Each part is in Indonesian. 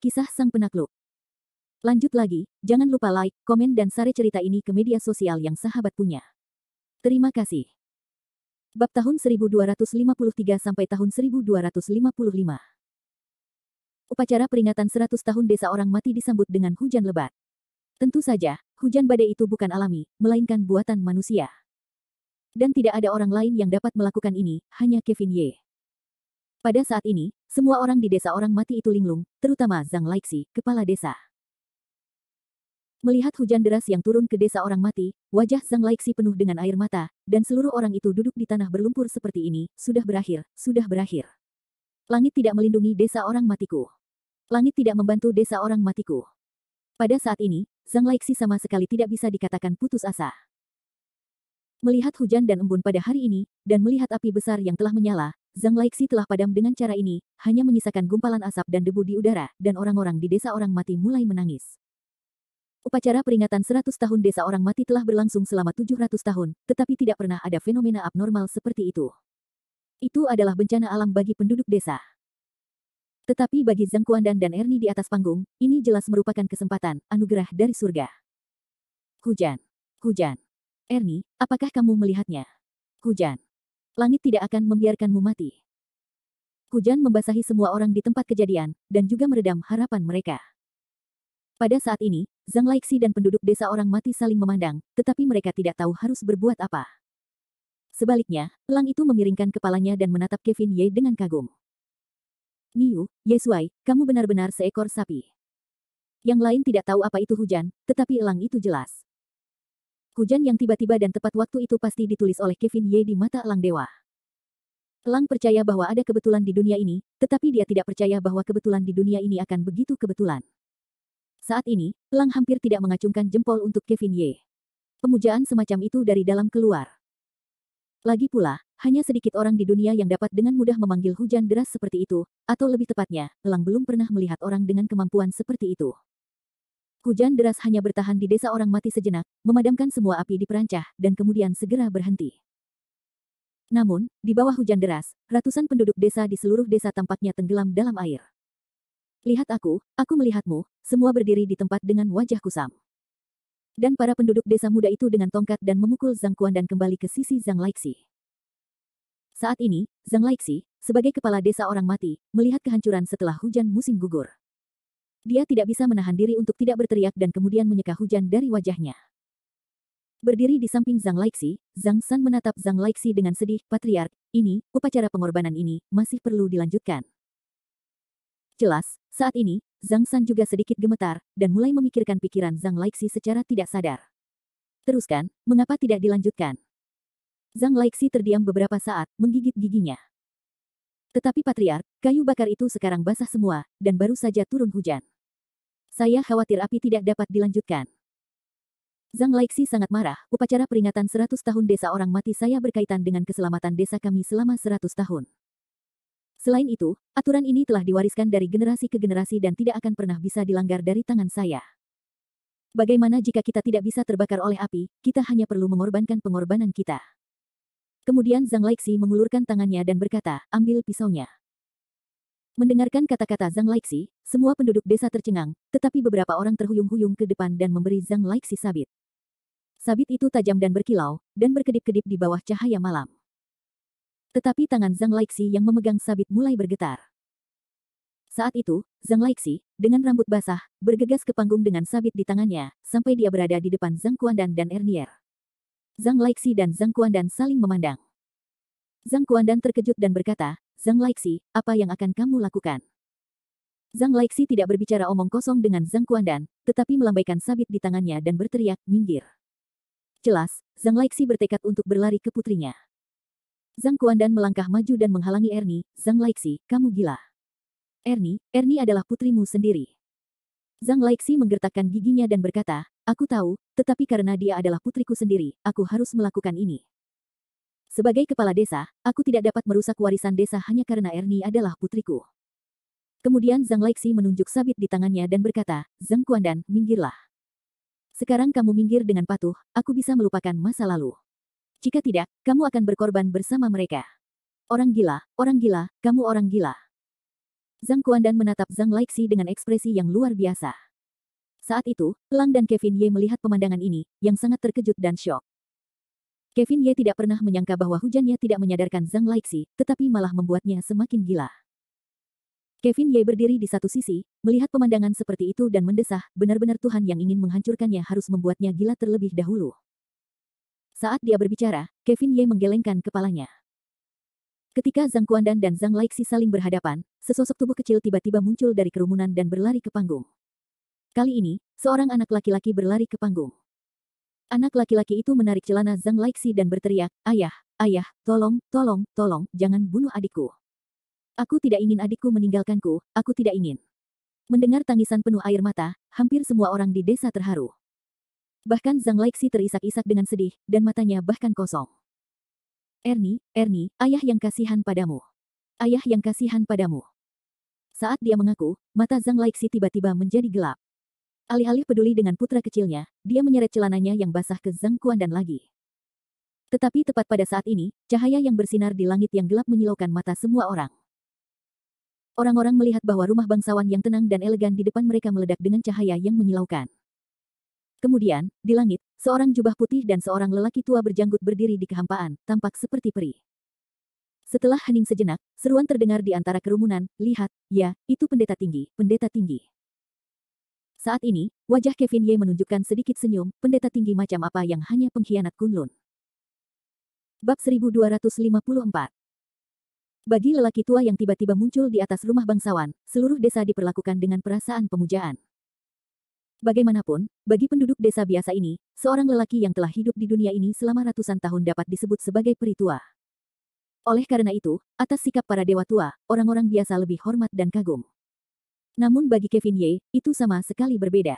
Kisah Sang Penakluk. Lanjut lagi, jangan lupa like, komen dan share cerita ini ke media sosial yang sahabat punya. Terima kasih. Bab tahun 1253 sampai tahun 1255. Upacara peringatan 100 tahun desa orang mati disambut dengan hujan lebat. Tentu saja, hujan badai itu bukan alami, melainkan buatan manusia. Dan tidak ada orang lain yang dapat melakukan ini, hanya Kevin Ye. Pada saat ini, semua orang di desa orang mati itu linglung, terutama Zhang Laixi, kepala desa. Melihat hujan deras yang turun ke desa orang mati, wajah Zhang Laixi penuh dengan air mata, dan seluruh orang itu duduk di tanah berlumpur seperti ini, sudah berakhir, sudah berakhir. Langit tidak melindungi desa orang matiku. Langit tidak membantu desa orang matiku. Pada saat ini, Zhang Laixi sama sekali tidak bisa dikatakan putus asa. Melihat hujan dan embun pada hari ini, dan melihat api besar yang telah menyala, Zhang Laixi telah padam dengan cara ini, hanya menyisakan gumpalan asap dan debu di udara, dan orang-orang di desa orang mati mulai menangis. Upacara peringatan 100 tahun desa orang mati telah berlangsung selama 700 tahun, tetapi tidak pernah ada fenomena abnormal seperti itu. Itu adalah bencana alam bagi penduduk desa. Tetapi bagi Zhang Kuandan dan Ernie di atas panggung, ini jelas merupakan kesempatan, anugerah dari surga. Hujan. Hujan. Ernie, apakah kamu melihatnya? Hujan. Langit tidak akan membiarkanmu mati. Hujan membasahi semua orang di tempat kejadian, dan juga meredam harapan mereka. Pada saat ini, Zhang Laixi dan penduduk desa orang mati saling memandang, tetapi mereka tidak tahu harus berbuat apa. Sebaliknya, elang itu memiringkan kepalanya dan menatap Kevin Ye dengan kagum. Niu, Yesuai, kamu benar-benar seekor sapi. Yang lain tidak tahu apa itu hujan, tetapi elang itu jelas. Hujan yang tiba-tiba dan tepat waktu itu pasti ditulis oleh Kevin Ye di mata elang dewa. Elang percaya bahwa ada kebetulan di dunia ini, tetapi dia tidak percaya bahwa kebetulan di dunia ini akan begitu kebetulan. Saat ini, elang hampir tidak mengacungkan jempol untuk Kevin Ye. Pemujaan semacam itu dari dalam keluar. Lagi pula, hanya sedikit orang di dunia yang dapat dengan mudah memanggil hujan deras seperti itu, atau lebih tepatnya, elang belum pernah melihat orang dengan kemampuan seperti itu. Hujan deras hanya bertahan di desa orang mati sejenak, memadamkan semua api di perancah, dan kemudian segera berhenti. Namun, di bawah hujan deras, ratusan penduduk desa di seluruh desa tampaknya tenggelam dalam air. Lihat aku melihatmu, semua berdiri di tempat dengan wajah kusam. Dan para penduduk desa muda itu dengan tongkat dan memukul Zhang Kuandan kembali ke sisi Zhang Laixi. Saat ini, Zhang Laixi, sebagai kepala desa orang mati, melihat kehancuran setelah hujan musim gugur. Dia tidak bisa menahan diri untuk tidak berteriak dan kemudian menyeka hujan dari wajahnya. Berdiri di samping Zhang Laixi, Zhang San menatap Zhang Laixi dengan sedih, Patriark, ini, upacara pengorbanan ini, masih perlu dilanjutkan. Jelas, saat ini, Zhang San juga sedikit gemetar, dan mulai memikirkan pikiran Zhang Laixi secara tidak sadar. Teruskan, mengapa tidak dilanjutkan? Zhang Laixi terdiam beberapa saat, menggigit giginya. Tetapi Patriark, kayu bakar itu sekarang basah semua, dan baru saja turun hujan. Saya khawatir api tidak dapat dilanjutkan. Zhang Laixi sangat marah, upacara peringatan 100 tahun desa orang mati saya berkaitan dengan keselamatan desa kami selama 100 tahun. Selain itu, aturan ini telah diwariskan dari generasi ke generasi dan tidak akan pernah bisa dilanggar dari tangan saya. Bagaimana jika kita tidak bisa terbakar oleh api, kita hanya perlu mengorbankan pengorbanan kita. Kemudian Zhang Laixi mengulurkan tangannya dan berkata, ambil pisaunya. Mendengarkan kata-kata Zhang Laixi, semua penduduk desa tercengang, tetapi beberapa orang terhuyung-huyung ke depan dan memberi Zhang Laixi sabit. Sabit itu tajam dan berkilau, dan berkedip-kedip di bawah cahaya malam. Tetapi tangan Zhang Laixi yang memegang sabit mulai bergetar. Saat itu, Zhang Laixi, dengan rambut basah, bergegas ke panggung dengan sabit di tangannya, sampai dia berada di depan Zhang Kuandan dan Ernier. Zhang Laixi dan Zhang Kuandan saling memandang. Zhang Kuandan terkejut dan berkata, Zhang Laixi, apa yang akan kamu lakukan? Zhang Laixi tidak berbicara omong kosong dengan Zhang Kuandan, tetapi melambaikan sabit di tangannya dan berteriak, minggir. Jelas, Zhang Laixi bertekad untuk berlari ke putrinya. Zhang Kuandan melangkah maju dan menghalangi Ernie, Zhang Laixi, kamu gila. Ernie adalah putrimu sendiri. Zhang Laixi menggertakkan giginya dan berkata, aku tahu, tetapi karena dia adalah putriku sendiri, aku harus melakukan ini. Sebagai kepala desa, aku tidak dapat merusak warisan desa hanya karena Ernie adalah putriku. Kemudian Zhang Laixi menunjuk sabit di tangannya dan berkata, Zhang Kuandan, minggirlah. Sekarang kamu minggir dengan patuh, aku bisa melupakan masa lalu. Jika tidak, kamu akan berkorban bersama mereka. Orang gila, kamu orang gila. Zhang Kuandan menatap Zhang Laixi dengan ekspresi yang luar biasa. Saat itu, Lang dan Kevin Ye melihat pemandangan ini, yang sangat terkejut dan syok. Kevin Ye tidak pernah menyangka bahwa hujannya tidak menyadarkan Zhang Laixi, tetapi malah membuatnya semakin gila. Kevin Ye berdiri di satu sisi, melihat pemandangan seperti itu dan mendesah, benar-benar Tuhan yang ingin menghancurkannya harus membuatnya gila terlebih dahulu. Saat dia berbicara, Kevin Ye menggelengkan kepalanya. Ketika Zhang Kuandan dan Zhang Laixi saling berhadapan, sesosok tubuh kecil tiba-tiba muncul dari kerumunan dan berlari ke panggung. Kali ini, seorang anak laki-laki berlari ke panggung. Anak laki-laki itu menarik celana Zhang Laixi dan berteriak, "Ayah, ayah, tolong, tolong, tolong, jangan bunuh adikku. Aku tidak ingin adikku meninggalkanku, aku tidak ingin." Mendengar tangisan penuh air mata, hampir semua orang di desa terharu. Bahkan Zhang Laixi terisak-isak dengan sedih, dan matanya bahkan kosong. Ernie, ayah yang kasihan padamu. Ayah yang kasihan padamu." Saat dia mengaku, mata Zhang Laixi tiba-tiba menjadi gelap. Alih-alih peduli dengan putra kecilnya, dia menyeret celananya yang basah ke Zhang Kuandan lagi. Tetapi tepat pada saat ini, cahaya yang bersinar di langit yang gelap menyilaukan mata semua orang. Orang-orang melihat bahwa rumah bangsawan yang tenang dan elegan di depan mereka meledak dengan cahaya yang menyilaukan. Kemudian, di langit, seorang jubah putih dan seorang lelaki tua berjanggut berdiri di kehampaan, tampak seperti peri. Setelah hening sejenak, seruan terdengar di antara kerumunan, "Lihat, ya, itu pendeta tinggi, pendeta tinggi." Saat ini, wajah Kevin Ye menunjukkan sedikit senyum, pendeta tinggi macam apa yang hanya pengkhianat Kunlun. Bab 1254. Bagi lelaki tua yang tiba-tiba muncul di atas rumah bangsawan, seluruh desa diperlakukan dengan perasaan pemujaan. Bagaimanapun, bagi penduduk desa biasa ini, seorang lelaki yang telah hidup di dunia ini selama ratusan tahun dapat disebut sebagai peri tua. Oleh karena itu, atas sikap para dewa tua, orang-orang biasa lebih hormat dan kagum. Namun bagi Kevin Ye, itu sama sekali berbeda.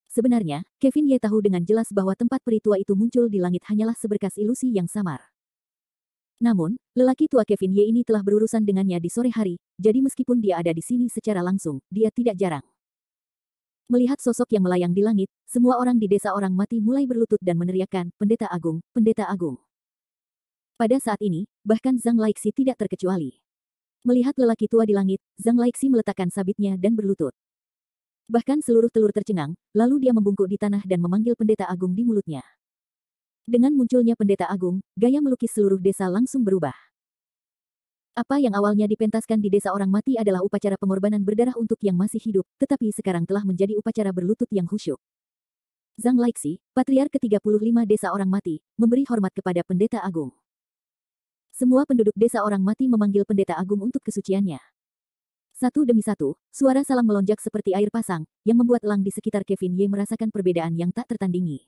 Sebenarnya, Kevin Ye tahu dengan jelas bahwa tempat peri tua itu muncul di langit hanyalah seberkas ilusi yang samar. Namun, lelaki tua Kevin Ye ini telah berurusan dengannya di sore hari, jadi meskipun dia ada di sini secara langsung, dia tidak jarang. Melihat sosok yang melayang di langit, semua orang di desa orang mati mulai berlutut dan meneriakkan, "Pendeta Agung, Pendeta Agung." Pada saat ini, bahkan Zhang Laixi tidak terkecuali. Melihat lelaki tua di langit, Zhang Laixi meletakkan sabitnya dan berlutut. Bahkan seluruh telur tercengang, lalu dia membungkuk di tanah dan memanggil Pendeta Agung di mulutnya. Dengan munculnya Pendeta Agung, gaya melukis seluruh desa langsung berubah. Apa yang awalnya dipentaskan di desa orang mati adalah upacara pengorbanan berdarah untuk yang masih hidup, tetapi sekarang telah menjadi upacara berlutut yang khusyuk. Zhang Laixi, patriark ke-35 desa orang mati, memberi hormat kepada Pendeta Agung. Semua penduduk desa orang mati memanggil Pendeta Agung untuk kesuciannya. Satu demi satu, suara salam melonjak seperti air pasang, yang membuat Lang di sekitar Kevin Ye merasakan perbedaan yang tak tertandingi.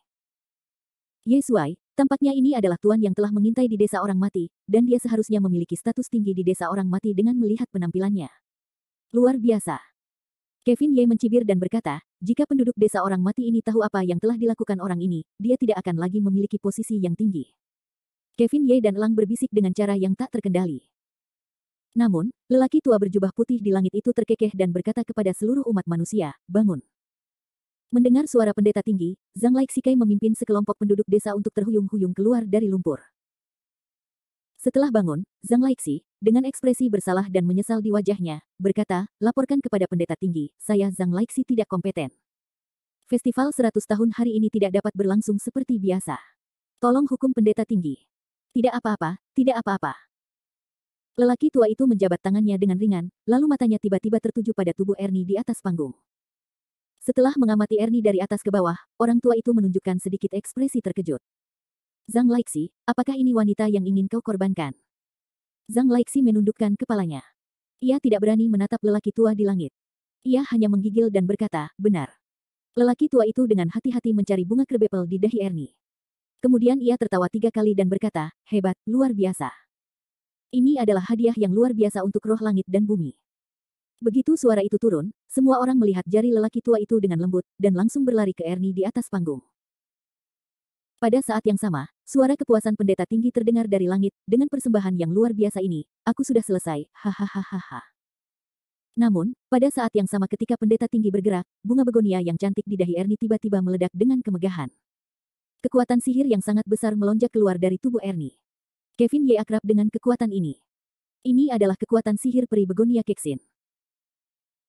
Ye Shuai, tampaknya ini adalah tuan yang telah mengintai di desa orang mati, dan dia seharusnya memiliki status tinggi di desa orang mati dengan melihat penampilannya. Luar biasa. Kevin Ye mencibir dan berkata, jika penduduk desa orang mati ini tahu apa yang telah dilakukan orang ini, dia tidak akan lagi memiliki posisi yang tinggi. Kevin Ye dan Lang berbisik dengan cara yang tak terkendali. Namun, lelaki tua berjubah putih di langit itu terkekeh dan berkata kepada seluruh umat manusia, "Bangun." Mendengar suara pendeta tinggi, Zhang Laixi memimpin sekelompok penduduk desa untuk terhuyung-huyung keluar dari lumpur. Setelah bangun, Zhang Laixi, dengan ekspresi bersalah dan menyesal di wajahnya, berkata, "Laporkan kepada pendeta tinggi, saya Zhang Laixi tidak kompeten. Festival 100 tahun hari ini tidak dapat berlangsung seperti biasa. Tolong hukum pendeta tinggi." "Tidak apa-apa, tidak apa-apa." Lelaki tua itu menjabat tangannya dengan ringan, lalu matanya tiba-tiba tertuju pada tubuh Ernie di atas panggung. Setelah mengamati Ernie dari atas ke bawah, orang tua itu menunjukkan sedikit ekspresi terkejut. "Zhang Laixi, apakah ini wanita yang ingin kau korbankan?" Zhang Laixi menundukkan kepalanya. Ia tidak berani menatap lelaki tua di langit. Ia hanya menggigil dan berkata, "Benar." Lelaki tua itu dengan hati-hati mencari bunga kerbepel di dahi Ernie. Kemudian ia tertawa 3 kali dan berkata, "Hebat, luar biasa. Ini adalah hadiah yang luar biasa untuk roh langit dan bumi." Begitu suara itu turun, semua orang melihat jari lelaki tua itu dengan lembut, dan langsung berlari ke Ernie di atas panggung. Pada saat yang sama, suara kepuasan pendeta tinggi terdengar dari langit, dengan persembahan yang luar biasa ini, aku sudah selesai, hahaha. Namun, pada saat yang sama ketika pendeta tinggi bergerak, bunga begonia yang cantik di dahi Ernie tiba-tiba meledak dengan kemegahan. Kekuatan sihir yang sangat besar melonjak keluar dari tubuh Ernie. Kevin Ye akrab dengan kekuatan ini. Ini adalah kekuatan sihir peri begonia Kexin.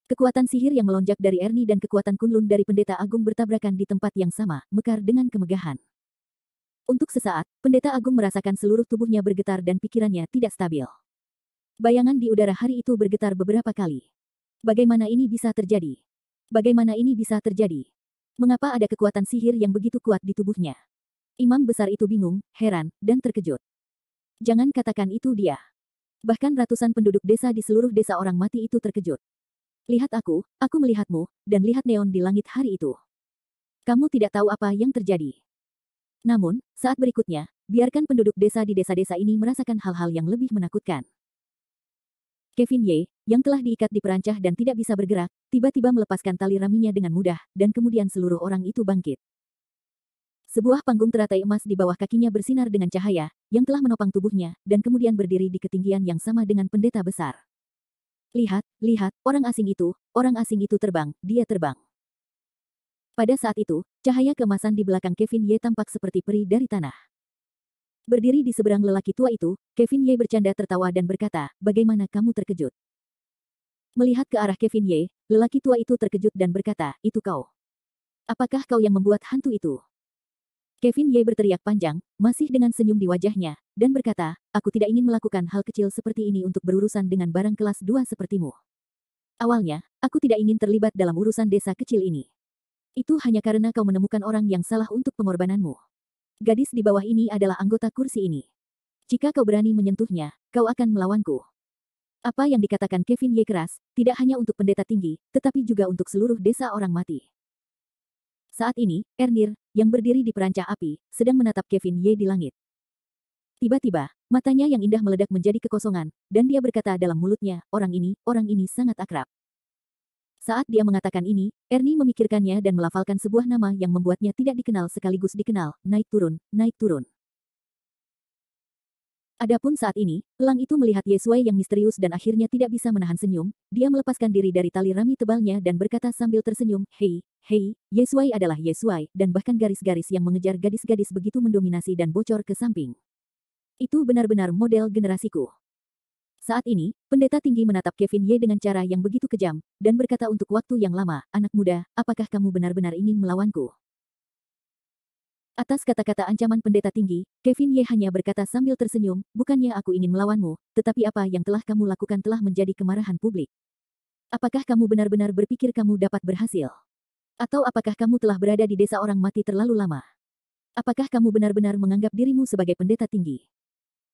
Kekuatan sihir yang melonjak dari Ernie dan kekuatan Kunlun dari Pendeta Agung bertabrakan di tempat yang sama, mekar dengan kemegahan. Untuk sesaat, Pendeta Agung merasakan seluruh tubuhnya bergetar dan pikirannya tidak stabil. Bayangan di udara hari itu bergetar beberapa kali. Bagaimana ini bisa terjadi? Bagaimana ini bisa terjadi? Mengapa ada kekuatan sihir yang begitu kuat di tubuhnya? Imam besar itu bingung, heran, dan terkejut. Jangan katakan itu dia. Bahkan ratusan penduduk desa di seluruh desa orang mati itu terkejut. Lihat aku melihatmu, dan lihat neon di langit hari itu. Kamu tidak tahu apa yang terjadi. Namun, saat berikutnya, biarkan penduduk desa di desa-desa ini merasakan hal-hal yang lebih menakutkan. Kevin Ye, yang telah diikat di perancah dan tidak bisa bergerak, tiba-tiba melepaskan tali raminya dengan mudah, dan kemudian seluruh orang itu bangkit. Sebuah panggung teratai emas di bawah kakinya bersinar dengan cahaya, yang telah menopang tubuhnya, dan kemudian berdiri di ketinggian yang sama dengan pendeta besar. Lihat, orang asing itu terbang, dia terbang. Pada saat itu, cahaya keemasan di belakang Kevin Ye tampak seperti peri dari tanah. Berdiri di seberang lelaki tua itu, Kevin Ye bercanda tertawa dan berkata, "Bagaimana kamu terkejut?" Melihat ke arah Kevin Ye, lelaki tua itu terkejut dan berkata, "Itu kau. Apakah kau yang membuat hantu itu?" Kevin Ye berteriak panjang, masih dengan senyum di wajahnya, dan berkata, "Aku tidak ingin melakukan hal kecil seperti ini untuk berurusan dengan barang kelas 2 sepertimu. Awalnya, aku tidak ingin terlibat dalam urusan desa kecil ini. Itu hanya karena kau menemukan orang yang salah untuk pengorbananmu. Gadis di bawah ini adalah anggota kursi ini. Jika kau berani menyentuhnya, kau akan melawanku." Apa yang dikatakan Kevin Ye keras, tidak hanya untuk pendeta tinggi, tetapi juga untuk seluruh desa orang mati. Saat ini, Ernir, yang berdiri di perancah api, sedang menatap Kevin Ye di langit. Tiba-tiba, matanya yang indah meledak menjadi kekosongan, dan dia berkata dalam mulutnya, orang ini sangat akrab. Saat dia mengatakan ini, Ernie memikirkannya dan melafalkan sebuah nama yang membuatnya tidak dikenal sekaligus dikenal, naik turun, naik turun. Adapun saat ini, elang itu melihat Yesuai yang misterius dan akhirnya tidak bisa menahan senyum, dia melepaskan diri dari tali rami tebalnya dan berkata sambil tersenyum, hei, Yesuai adalah Yesuai, dan bahkan garis-garis yang mengejar gadis-gadis begitu mendominasi dan bocor ke samping. Itu benar-benar model generasiku. Saat ini, pendeta tinggi menatap Kevin Ye dengan cara yang begitu kejam, dan berkata untuk waktu yang lama, anak muda, apakah kamu benar-benar ingin melawanku? Atas kata-kata ancaman pendeta tinggi, Kevin Ye hanya berkata sambil tersenyum, bukannya aku ingin melawanmu, tetapi apa yang telah kamu lakukan telah menjadi kemarahan publik. Apakah kamu benar-benar berpikir kamu dapat berhasil? Atau apakah kamu telah berada di desa orang mati terlalu lama? Apakah kamu benar-benar menganggap dirimu sebagai pendeta tinggi?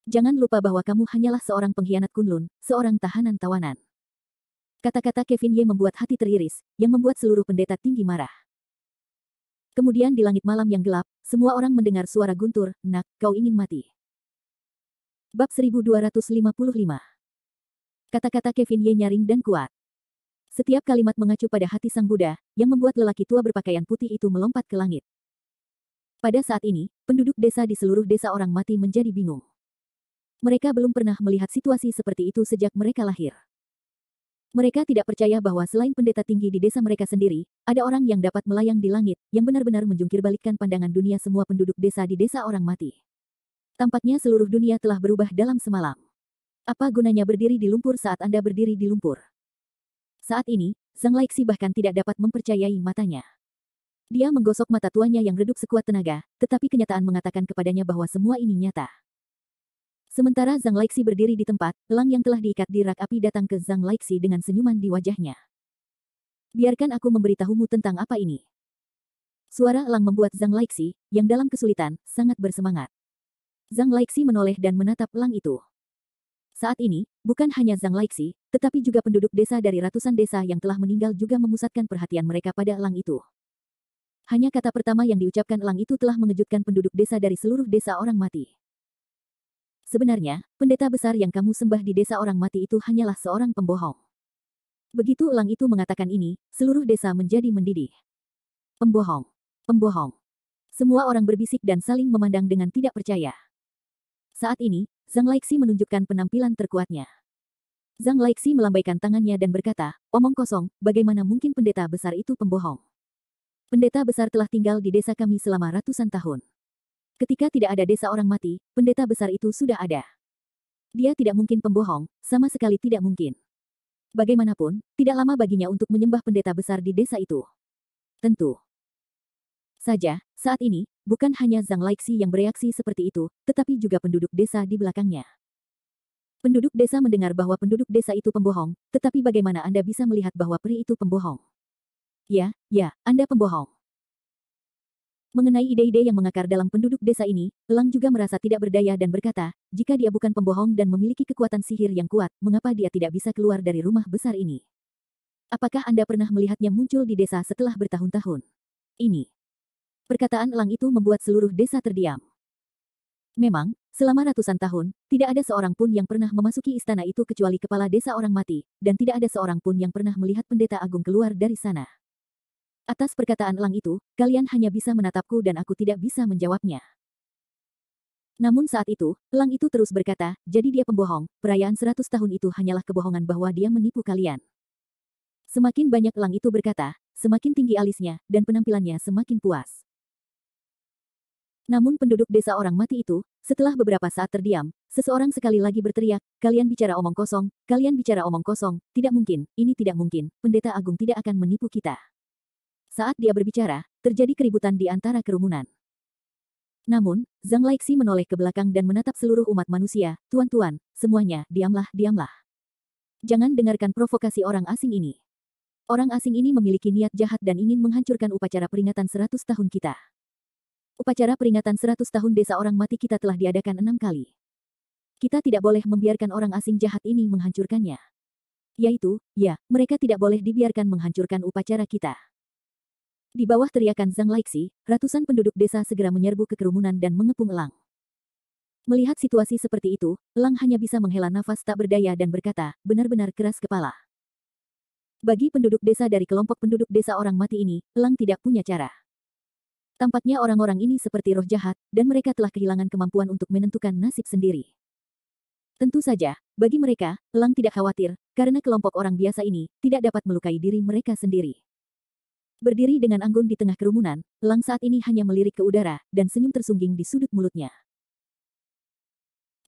Jangan lupa bahwa kamu hanyalah seorang pengkhianat Kunlun, seorang tahanan tawanan. Kata-kata Kevin Ye membuat hati teriris, yang membuat seluruh pendeta tinggi marah. Kemudian di langit malam yang gelap, semua orang mendengar suara guntur, nak, kau ingin mati. Bab 1255. Kata-kata Kevin Ye nyaring dan kuat. Setiap kalimat mengacu pada hati sang Buddha, yang membuat lelaki tua berpakaian putih itu melompat ke langit. Pada saat ini, penduduk desa di seluruh desa orang mati menjadi bingung. Mereka belum pernah melihat situasi seperti itu sejak mereka lahir. Mereka tidak percaya bahwa selain pendeta tinggi di desa mereka sendiri, ada orang yang dapat melayang di langit, yang benar-benar menjungkirbalikkan pandangan dunia semua penduduk desa di desa orang mati. Tampaknya seluruh dunia telah berubah dalam semalam. Apa gunanya berdiri di lumpur saat Anda berdiri di lumpur? Saat ini, Zhang Laixi bahkan tidak dapat mempercayai matanya. Dia menggosok mata tuanya yang redup sekuat tenaga, tetapi kenyataan mengatakan kepadanya bahwa semua ini nyata. Sementara Zhang Laixi berdiri di tempat, elang yang telah diikat di rak api datang ke Zhang Laixi dengan senyuman di wajahnya. Biarkan aku memberitahumu tentang apa ini. Suara elang membuat Zhang Laixi, yang dalam kesulitan, sangat bersemangat. Zhang Laixi menoleh dan menatap elang itu. Saat ini, bukan hanya Zhang Laixi, tetapi juga penduduk desa dari ratusan desa yang telah meninggal juga memusatkan perhatian mereka pada elang itu. Hanya kata pertama yang diucapkan elang itu telah mengejutkan penduduk desa dari seluruh desa orang mati. Sebenarnya, pendeta besar yang kamu sembah di desa orang mati itu hanyalah seorang pembohong. Begitu elang itu mengatakan ini, seluruh desa menjadi mendidih. Pembohong. Pembohong. Semua orang berbisik dan saling memandang dengan tidak percaya. Saat ini, Zhang Laixi menunjukkan penampilan terkuatnya. Zhang Laixi melambaikan tangannya dan berkata, omong kosong, bagaimana mungkin pendeta besar itu pembohong? Pendeta besar telah tinggal di desa kami selama ratusan tahun. Ketika tidak ada desa orang mati, pendeta besar itu sudah ada. Dia tidak mungkin pembohong, sama sekali tidak mungkin. Bagaimanapun, tidak lama baginya untuk menyembah pendeta besar di desa itu. Tentu saja, saat ini, bukan hanya Zhang Laixi yang bereaksi seperti itu, tetapi juga penduduk desa di belakangnya. Penduduk desa mendengar bahwa penduduk desa itu pembohong, tetapi bagaimana Anda bisa melihat bahwa peri itu pembohong? Ya, Anda pembohong. Mengenai ide-ide yang mengakar dalam penduduk desa ini, Elang juga merasa tidak berdaya dan berkata, jika dia bukan pembohong dan memiliki kekuatan sihir yang kuat, mengapa dia tidak bisa keluar dari rumah besar ini? Apakah Anda pernah melihatnya muncul di desa setelah bertahun-tahun? Ini. Perkataan Elang itu membuat seluruh desa terdiam. Memang, selama ratusan tahun, tidak ada seorang pun yang pernah memasuki istana itu kecuali kepala desa orang mati, dan tidak ada seorang pun yang pernah melihat pendeta agung keluar dari sana. Atas perkataan Elang itu, kalian hanya bisa menatapku dan aku tidak bisa menjawabnya. Namun saat itu, Elang itu terus berkata, jadi dia pembohong, perayaan 100 tahun itu hanyalah kebohongan bahwa dia menipu kalian. Semakin banyak Elang itu berkata, semakin tinggi alisnya, dan penampilannya semakin puas. Namun penduduk desa orang mati itu, setelah beberapa saat terdiam, seseorang sekali lagi berteriak, kalian bicara omong kosong, tidak mungkin, ini tidak mungkin, pendeta agung tidak akan menipu kita. Saat dia berbicara, terjadi keributan di antara kerumunan. Namun, Zhang Laixi menoleh ke belakang dan menatap seluruh umat manusia, tuan-tuan, semuanya, diamlah. Jangan dengarkan provokasi orang asing ini. Orang asing ini memiliki niat jahat dan ingin menghancurkan upacara peringatan 100 tahun kita. Upacara peringatan 100 tahun desa orang mati kita telah diadakan 6 kali. Kita tidak boleh membiarkan orang asing jahat ini menghancurkannya. Mereka tidak boleh dibiarkan menghancurkan upacara kita. Di bawah teriakan Zhang Laixi, ratusan penduduk desa segera menyerbu ke kerumunan dan mengepung Elang. Melihat situasi seperti itu, Elang hanya bisa menghela nafas tak berdaya dan berkata, benar-benar keras kepala. Bagi penduduk desa dari kelompok penduduk desa orang mati ini, Elang tidak punya cara. Tampaknya orang-orang ini seperti roh jahat, dan mereka telah kehilangan kemampuan untuk menentukan nasib sendiri. Tentu saja, bagi mereka, Elang tidak khawatir, karena kelompok orang biasa ini tidak dapat melukai diri mereka sendiri. Berdiri dengan anggun di tengah kerumunan, Elang saat ini hanya melirik ke udara, dan senyum tersungging di sudut mulutnya.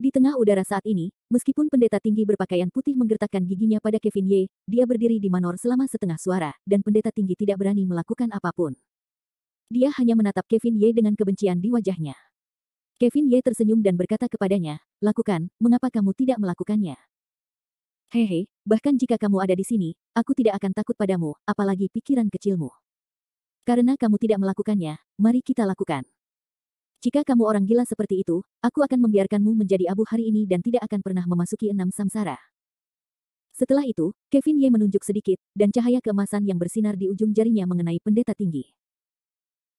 Di tengah udara saat ini, meskipun pendeta tinggi berpakaian putih menggertakkan giginya pada Kevin Ye, dia berdiri di manor selama setengah suara, dan pendeta tinggi tidak berani melakukan apapun. Dia hanya menatap Kevin Ye dengan kebencian di wajahnya. Kevin Ye tersenyum dan berkata kepadanya, lakukan, mengapa kamu tidak melakukannya? Hehe, bahkan jika kamu ada di sini, aku tidak akan takut padamu, apalagi pikiran kecilmu. Karena kamu tidak melakukannya, mari kita lakukan. Jika kamu orang gila seperti itu, aku akan membiarkanmu menjadi abu hari ini dan tidak akan pernah memasuki 6 samsara. Setelah itu, Kevin Ye menunjuk sedikit, dan cahaya keemasan yang bersinar di ujung jarinya mengenai pendeta tinggi.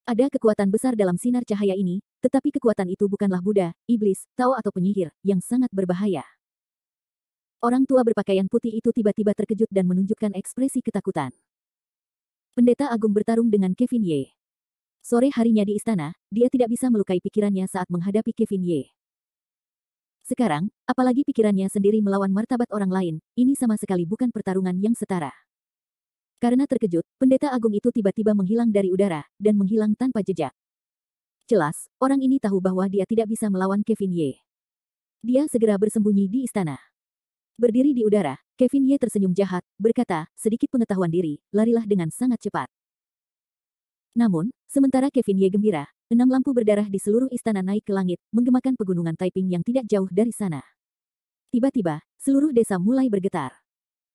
Ada kekuatan besar dalam sinar cahaya ini, tetapi kekuatan itu bukanlah Buddha, iblis, Tao atau penyihir, yang sangat berbahaya. Orang tua berpakaian putih itu tiba-tiba terkejut dan menunjukkan ekspresi ketakutan. Pendeta agung bertarung dengan Kevin Ye. Sore harinya di istana, dia tidak bisa melukai pikirannya saat menghadapi Kevin Ye. Sekarang, apalagi pikirannya sendiri melawan martabat orang lain, ini sama sekali bukan pertarungan yang setara. Karena terkejut, pendeta agung itu tiba-tiba menghilang dari udara, dan menghilang tanpa jejak. Jelas, orang ini tahu bahwa dia tidak bisa melawan Kevin Ye. Dia segera bersembunyi di istana. Berdiri di udara, Kevin Ye tersenyum jahat, berkata, sedikit pengetahuan diri, larilah dengan sangat cepat. Namun, sementara Kevin Ye gembira, 6 lampu berdarah di seluruh istana naik ke langit, menggemakan pegunungan Taiping yang tidak jauh dari sana. Tiba-tiba, seluruh desa mulai bergetar.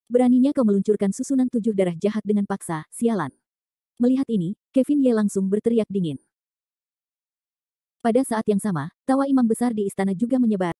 Beraninya kau meluncurkan susunan 7 darah jahat dengan paksa, sialan. Melihat ini, Kevin Ye langsung berteriak dingin. Pada saat yang sama, tawa imam besar di istana juga menyebar.